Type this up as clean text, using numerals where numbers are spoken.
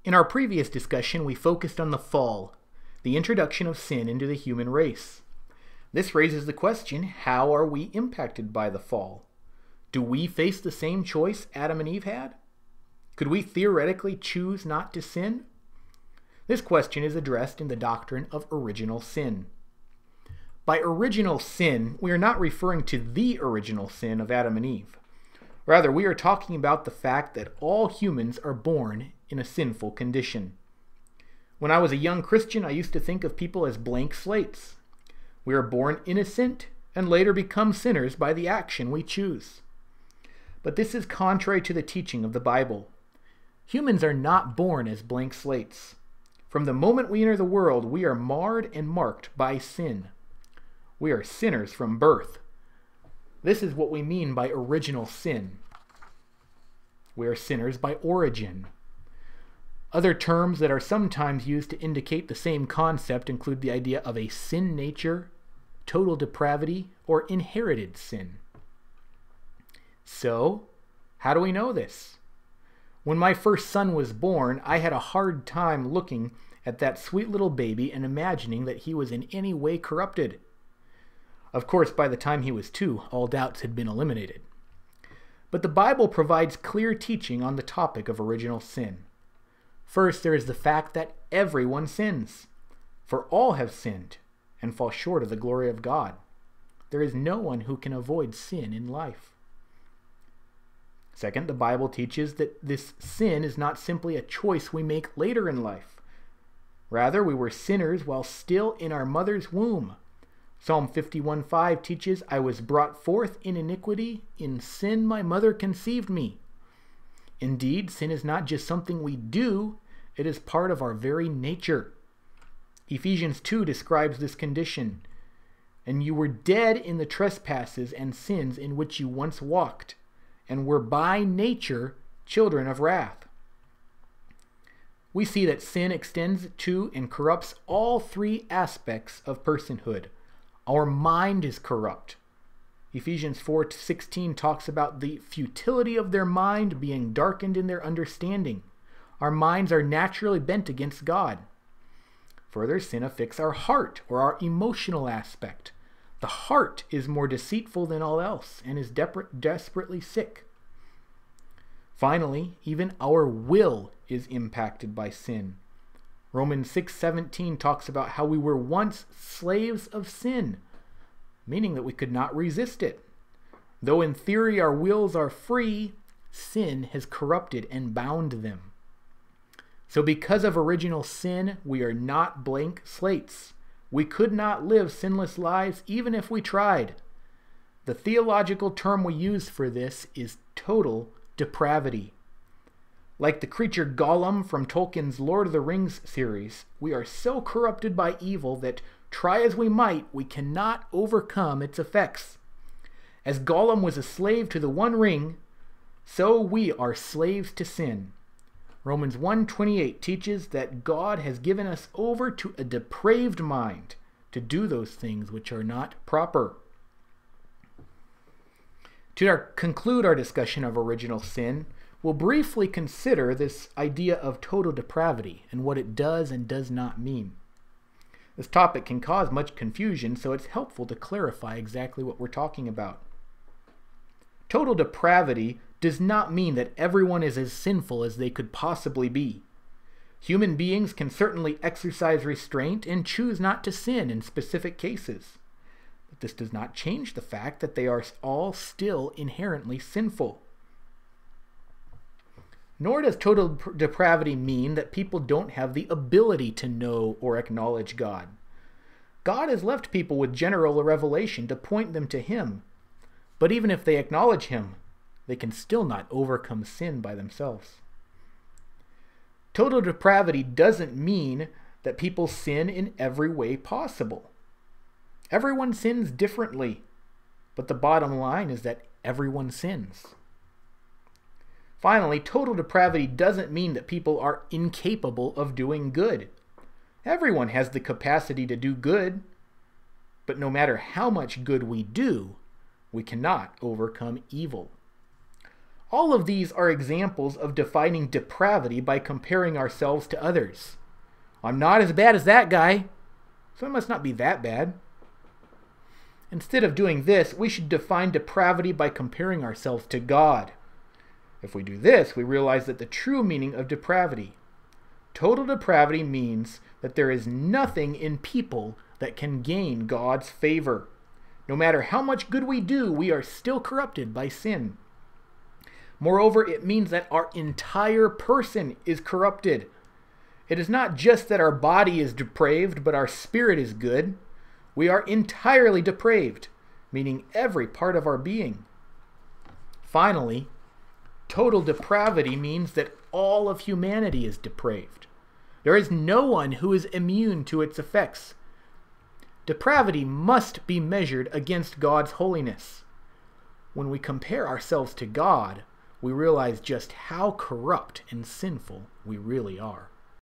In our previous discussion, we focused on the fall, the introduction of sin into the human race. This raises the question, how are we impacted by the fall? Do we face the same choice Adam and Eve had? Could we theoretically choose not to sin? This question is addressed in the doctrine of original sin. By original sin, we are not referring to the original sin of Adam and Eve. Rather, we are talking about the fact that all humans are born in a sinful condition. When I was a young Christian, I used to think of people as blank slates. We are born innocent and later become sinners by the action we choose. But this is contrary to the teaching of the Bible. Humans are not born as blank slates. From the moment we enter the world, we are marred and marked by sin. We are sinners from birth. This is what we mean by original sin. We are sinners by origin. Other terms that are sometimes used to indicate the same concept include the idea of a sin nature, total depravity, or inherited sin. So, how do we know this? When my first son was born, I had a hard time looking at that sweet little baby and imagining that he was in any way corrupted. Of course, by the time he was 2, all doubts had been eliminated. But the Bible provides clear teaching on the topic of original sin. First, there is the fact that everyone sins. For all have sinned and fall short of the glory of God. There is no one who can avoid sin in life. Second, the Bible teaches that this sin is not simply a choice we make later in life. Rather, we were sinners while still in our mother's womb. Psalm 51:5 teaches, "I was brought forth in iniquity, in sin my mother conceived me." Indeed, sin is not just something we do, it is part of our very nature. Ephesians 2 describes this condition. "And you were dead in the trespasses and sins in which you once walked, and were by nature children of wrath." We see that sin extends to and corrupts all 3 aspects of personhood. Our mind is corrupt. Ephesians 4:16 talks about the futility of their mind being darkened in their understanding. Our minds are naturally bent against God. Further, sin affects our heart, or our emotional aspect. The heart is more deceitful than all else and is desperately sick. Finally, even our will is impacted by sin. Romans 6:17 talks about how we were once slaves of sin, meaning that we could not resist it. Though in theory our wills are free, sin has corrupted and bound them. So because of original sin, we are not blank slates. We could not live sinless lives even if we tried. The theological term we use for this is total depravity. Like the creature Gollum from Tolkien's Lord of the Rings series, we are so corrupted by evil that, try as we might, we cannot overcome its effects. As Gollum was a slave to the One Ring, so we are slaves to sin. Romans 1:28 teaches that God has given us over to a depraved mind to do those things which are not proper. To conclude our discussion of original sin, we'll briefly consider this idea of total depravity and what it does and does not mean. This topic can cause much confusion, so it's helpful to clarify exactly what we're talking about. Total depravity does not mean that everyone is as sinful as they could possibly be. Human beings can certainly exercise restraint and choose not to sin in specific cases. But this does not change the fact that they are all still inherently sinful. Nor does total depravity mean that people don't have the ability to know or acknowledge God. God has left people with general revelation to point them to Him. But even if they acknowledge Him, they can still not overcome sin by themselves. Total depravity doesn't mean that people sin in every way possible. Everyone sins differently, but the bottom line is that everyone sins. Finally, total depravity doesn't mean that people are incapable of doing good. Everyone has the capacity to do good, but no matter how much good we do, we cannot overcome evil. All of these are examples of defining depravity by comparing ourselves to others. I'm not as bad as that guy, so it must not be that bad. Instead of doing this, we should define depravity by comparing ourselves to God. If we do this, we realize that the true meaning of depravity. Total depravity means that there is nothing in people that can gain God's favor. No matter how much good we do, we are still corrupted by sin. Moreover, it means that our entire person is corrupted. It is not just that our body is depraved, but our spirit is good. We are entirely depraved, meaning every part of our being. Finally, total depravity means that all of humanity is depraved. There is no one who is immune to its effects. Depravity must be measured against God's holiness. When we compare ourselves to God, we realize just how corrupt and sinful we really are.